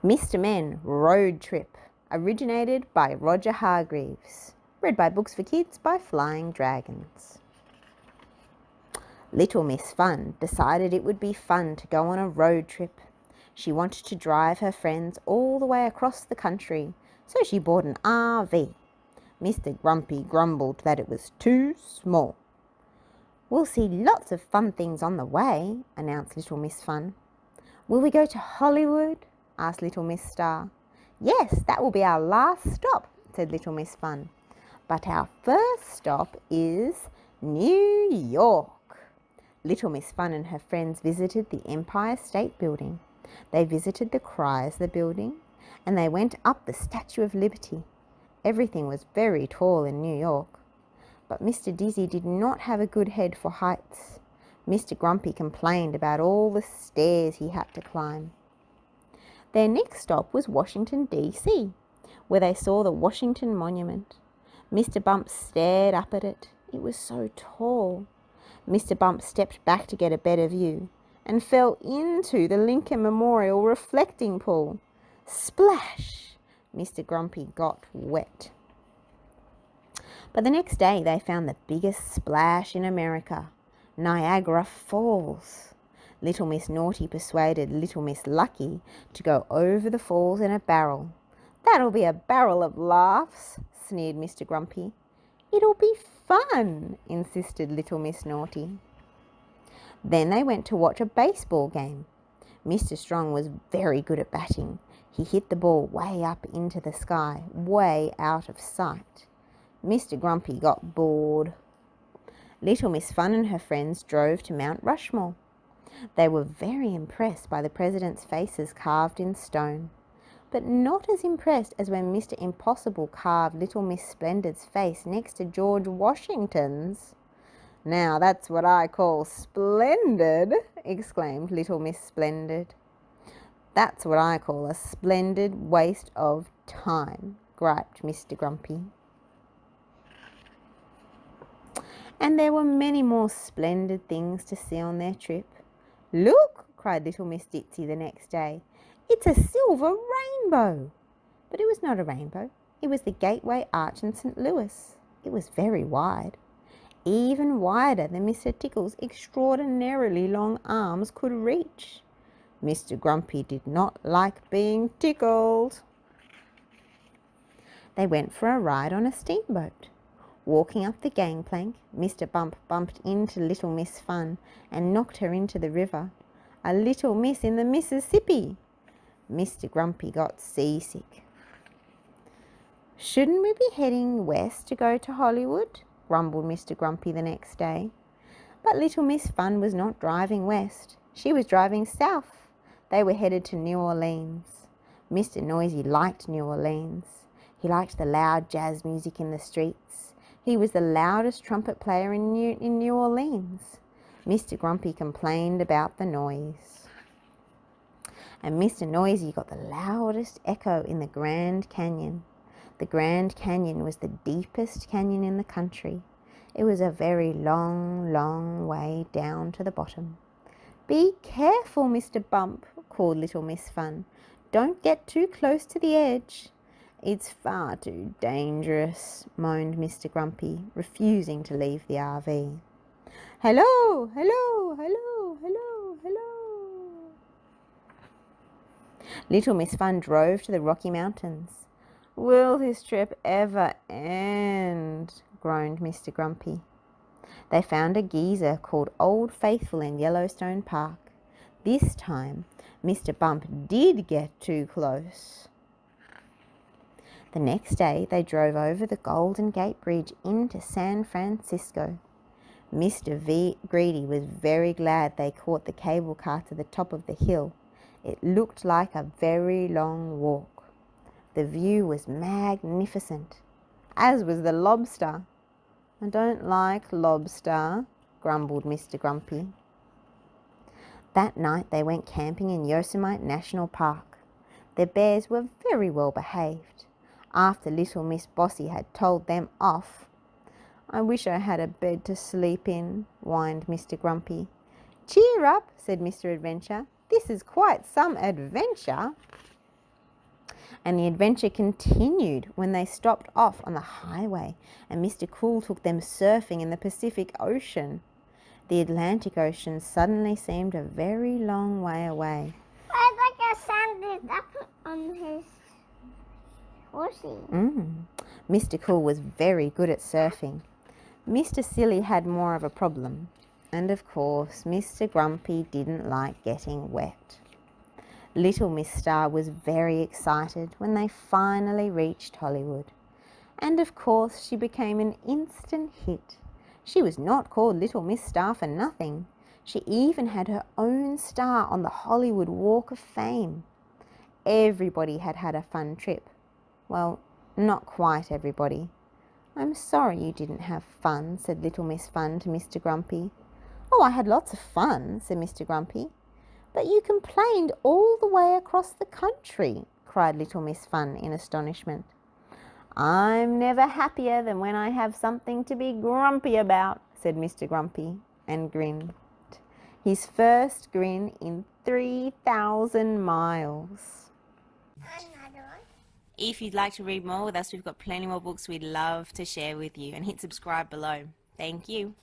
Mr. Men Road Trip, originated by Roger Hargreaves, read by Books for Kids by Flying Dragons. Little Miss Fun decided it would be fun to go on a road trip. She wanted to drive her friends all the way across the country, so she bought an RV. Mr. Grumpy grumbled that it was too small. "We'll see lots of fun things on the way," announced Little Miss Fun. "Will we go to Hollywood?" asked Little Miss Star. "Yes, that will be our last stop," said Little Miss Fun. "But our first stop is New York." Little Miss Fun and her friends visited the Empire State Building. They visited the Chrysler Building, and they went up the Statue of Liberty. Everything was very tall in New York. But Mr. Dizzy did not have a good head for heights. Mr. Grumpy complained about all the stairs he had to climb. Their next stop was Washington, DC, where they saw the Washington Monument. Mr. Bump stared up at it. It was so tall. Mr. Bump stepped back to get a better view and fell into the Lincoln Memorial reflecting pool. Splash! Mr. Grumpy got wet. But the next day they found the biggest splash in America, Niagara Falls. Little Miss Naughty persuaded Little Miss Lucky to go over the falls in a barrel. "That'll be a barrel of laughs," sneered Mr. Grumpy. "It'll be fun," insisted Little Miss Naughty. Then they went to watch a baseball game. Mr. Strong was very good at batting. He hit the ball way up into the sky, way out of sight. Mr. Grumpy got bored. Little Miss Fun and her friends drove to Mount Rushmore. They were very impressed by the president's faces carved in stone, but not as impressed as when Mr. Impossible carved Little Miss Splendid's face next to George Washington's. "Now that's what I call splendid," exclaimed Little Miss Splendid. "That's what I call a splendid waste of time," griped Mr. Grumpy. And there were many more splendid things to see on their trip. "Look!" cried Little Miss Ditzy the next day. "It's a silver rainbow!" But it was not a rainbow. It was the Gateway Arch in St. Louis. It was very wide, even wider than Mr. Tickle's extraordinarily long arms could reach. Mr. Grumpy did not like being tickled. They went for a ride on a steamboat. Walking up the gangplank, Mr. Bump bumped into Little Miss Fun and knocked her into the river. A little miss in the Mississippi. Mr. Grumpy got seasick. "Shouldn't we be heading west to go to Hollywood?" grumbled Mr. Grumpy the next day. But Little Miss Fun was not driving west. She was driving south. They were headed to New Orleans. Mr. Noisy liked New Orleans. He liked the loud jazz music in the streets. He was the loudest trumpet player in New Orleans. Mr. Grumpy complained about the noise. And Mr. Noisy got the loudest echo in the Grand Canyon. The Grand Canyon was the deepest canyon in the country. It was a very long, long way down to the bottom. "Be careful, Mr. Bump," called Little Miss Fun. "Don't get too close to the edge." "It's far too dangerous," moaned Mr. Grumpy, refusing to leave the RV. "Hello, hello, hello, hello, hello." Little Miss Fun drove to the Rocky Mountains. "Will this trip ever end?" groaned Mr. Grumpy. They found a geyser called Old Faithful in Yellowstone Park. This time, Mr. Bump did get too close. The next day, they drove over the Golden Gate Bridge into San Francisco. Mr. Greedy was very glad they caught the cable car to the top of the hill. It looked like a very long walk. The view was magnificent, as was the lobster. "I don't like lobster," grumbled Mr. Grumpy. That night they went camping in Yosemite National Park. The bears were very well behaved. After Little Miss Bossy had told them off. "I wish I had a bed to sleep in," whined Mr. Grumpy. "Cheer up," said Mr. Adventure. "This is quite some adventure." And the adventure continued when they stopped off on the highway and Mr. Cool took them surfing in the Pacific Ocean. The Atlantic Ocean suddenly seemed a very long way away. I like a sand up on his horsey. Mr. Cool was very good at surfing. Mr. Silly had more of a problem. And of course, Mr. Grumpy didn't like getting wet. Little Miss Star was very excited when they finally reached Hollywood. And of course, she became an instant hit. She was not called Little Miss Star for nothing. She even had her own star on the Hollywood Walk of Fame. Everybody had had a fun trip. Well, not quite everybody. "I'm sorry you didn't have fun," said Little Miss Fun to Mr. Grumpy. "Oh, I had lots of fun," said Mr. Grumpy. "But you complained all the way across the country," cried Little Miss Fun in astonishment. "I'm never happier than when I have something to be grumpy about," said Mr. Grumpy, and grinned. His first grin in 3,000 miles. Another one. If you'd like to read more with us, we've got plenty more books we'd love to share with you, and hit subscribe below. Thank you.